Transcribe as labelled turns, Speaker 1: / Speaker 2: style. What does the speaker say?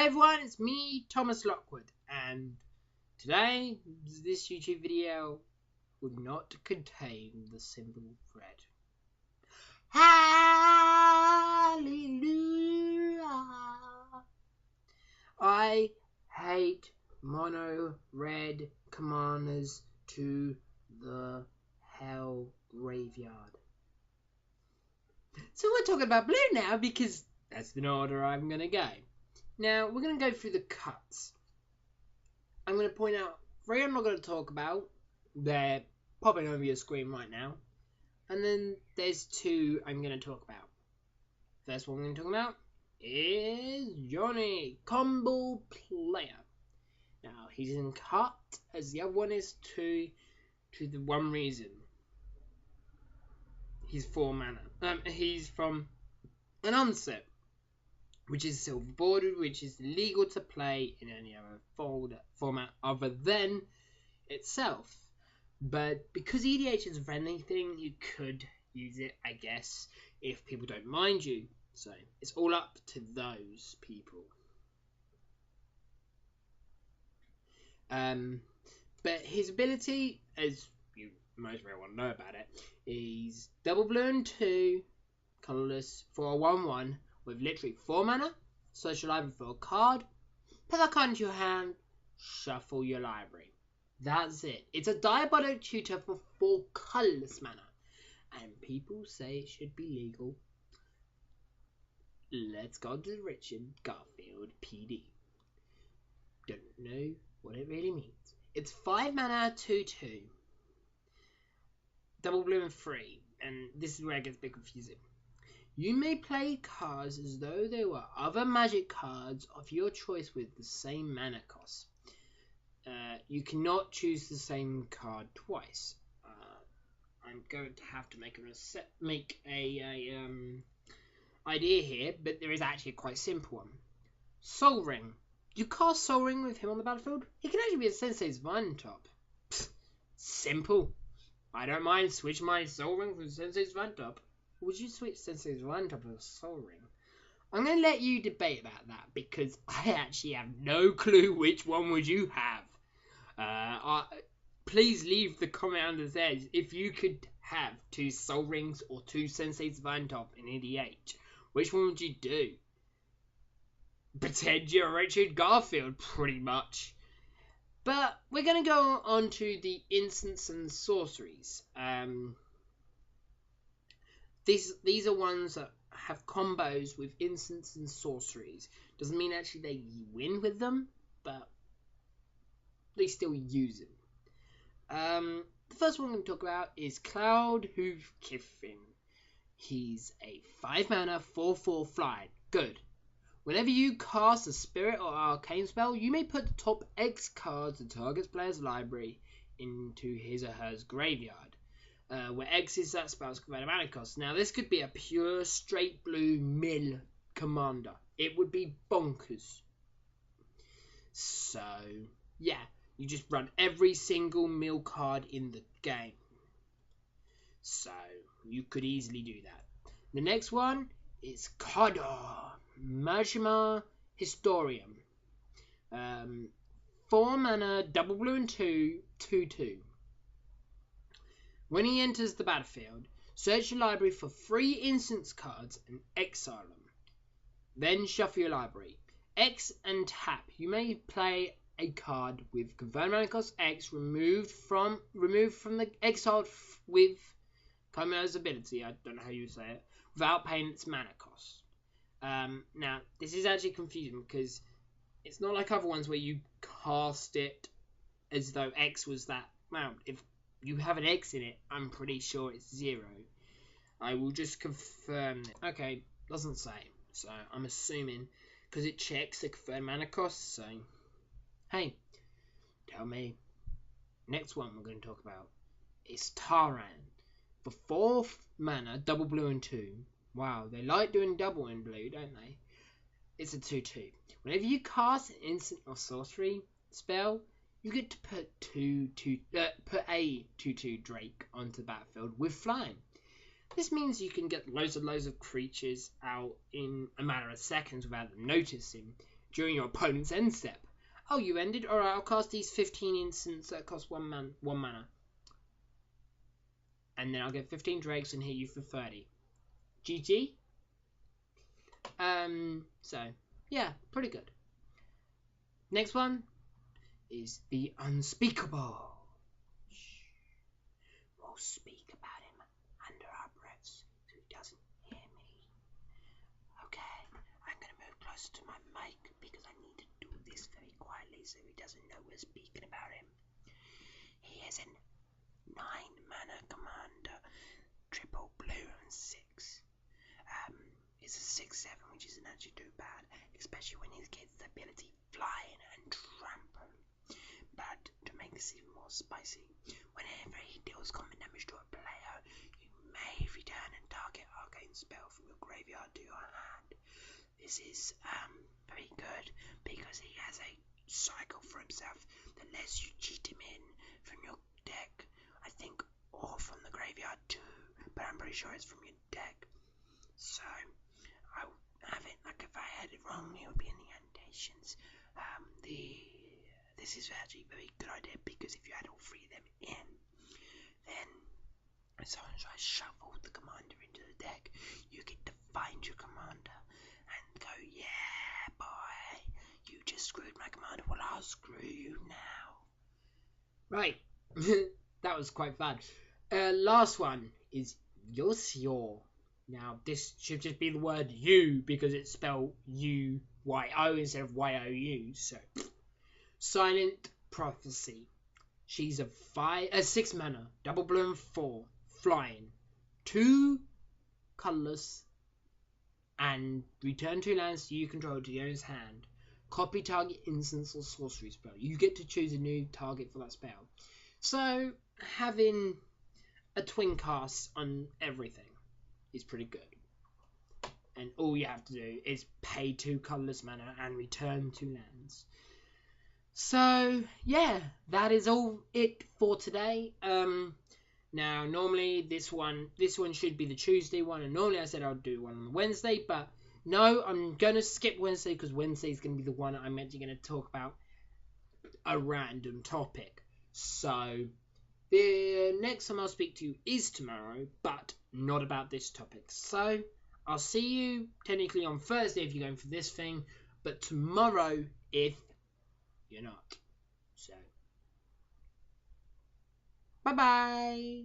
Speaker 1: everyone, it's me, Thomas Lockwood, and today, this YouTube video would not contain the simple thread. Hallelujah! I hate mono red commanders to the hell graveyard. So we're talking about blue now because that's the order I'm going to go. Now, we're going to go through the cuts. I'm going to point out 3 I'm not going to talk about. They're popping over your screen right now. And then there's 2 I'm going to talk about. First one I'm going to talk about is Johnny, combo player. Now, he's in cut as the other one is to the one reason. He's 4 mana. He's from an onset, which is silver bordered, which is legal to play in any other format other than itself. But because EDH is a friendly thing, you could use it, I guess, if people don't mind you. So it's all up to those people. But his ability, as you most very well know about it, is double blue and 2, colorless for a 1/1 with literally 4 mana. Search your library for a card, put that card into your hand, shuffle your library. That's it. It's a diabolic tutor for 4 colorless mana, and people say it should be legal. Let's go to Richard Garfield PD. Don't know what it really means. It's 5 mana, 2/2. Double blue and 3, and this is where it gets a bit confusing. You may play cards as though they were other magic cards of your choice with the same mana cost. You cannot choose the same card twice. I'm going to have to make a idea here, but there is actually a quite simple one. Soul Ring. You cast Soul Ring with him on the battlefield. He can actually be a Sensei's Vine top. Psst, simple. I don't mind. Switch my Soul Ring for Sensei's Vine top. Would you switch Sensei's Vine top for a Soul Ring? I'm going to let you debate about that because I actually have no clue which one would you have. Please leave the comment under there if you could have 2 Soul Rings or 2 Sensei's Vine top in EDH. Which one would you do? Pretend you're Richard Garfield, pretty much. But we're going to go on to the instants and sorceries. These are ones that have combos with instants and sorceries. Doesn't mean actually they win with them, but they still use them. The first one I'm going to talk about is Cloud Hoof Kiffin. He's a 5 mana 4/4 flying. Good. Whenever you cast a spirit or arcane spell, you may put the top X cards the target player's library into his or her graveyard, where X is that spell's converted mana cost. Now, this could be a pure straight blue mill commander. It would be bonkers. So, yeah, you just run every single mill card in the game. So, you could easily do that. The next one is Kadar. Majima Historian. 4 mana, double blue and 2, 2/2. When he enters the battlefield, search your library for 3 instance cards and exile them. Then shuffle your library. X and tap. You may play a card with confirmed mana cost X removed from the exiled with Chimaera's ability. I don't know how you say it. Without paying its mana cost. Now, this is actually confusing because it's not like other ones where you cast it as though X was that amount. If you have an X in it, I'm pretty sure it's 0. I will just confirm it. Okay, doesn't say. So I'm assuming because it checks the confirmed mana cost. So, hey, tell me. Next one we're going to talk about is Taran. For 4 mana, double blue and 2. Wow, they like doing double in blue, don't they? It's a 2/2. Whenever you cast an instant or sorcery spell, you get to put a 2/2 Drake onto the battlefield with flying. This means you can get loads of creatures out in a matter of seconds without them noticing. during your opponent's end step. Oh, you ended? Alright, I'll cast these 15 instants that cost one mana. And then I'll get 15 drakes and hit you for 30. GG. So, yeah, pretty good. Next one is the Unspeakable. We'll speak about him under our breaths so he doesn't hear me. Okay, I'm going to move closer to my mic because I need to do this very quietly so he doesn't know we're speaking about him. He is an 9-mana commander, triple blue and 6. It's a 6/7, which isn't actually too bad, especially when he gets the ability flying and trample. But to make this even more spicy, whenever he deals combat damage to a player, you may return and target arcane spell from your graveyard to your hand. This is very good because he has a cycle for himself that lets you cheat him in from your deck, I think, or from the graveyard too, but I'm pretty sure it's from your deck. So I'll have it, like, if I had it wrong, it would be in the annotations. This is actually a very good idea because if you had all 3 of them in, then as soon as I shuffle the commander into the deck, you get to find your commander and go, yeah, boy, you just screwed my commander, well, I'll screw you now. Right, that was quite fun. Last one is Yosio. Now, this should just be the word you because it's spelled U-Y-O instead of Y-O-U. So, Silent Prophecy. She's a 6 mana, double blue and 4, flying, 2 colorless, and return 2 lands you control to your owner's hand. Copy target instance or sorcery spell. You get to choose a new target for that spell. So, having a twin cast on everything is pretty good. And all you have to do is pay 2 colorless mana and return 2 lands. So yeah, that is all it for today. Now normally this one should be the Tuesday one, and normally I said I'll do one on the Wednesday, but no, I'm gonna skip Wednesday because Wednesday is gonna be the one I'm actually gonna talk about a random topic. So the next time I'll speak to you is tomorrow, but not about this topic. So I'll see you technically on Thursday if you're going for this thing, but tomorrow if you're not. So bye bye.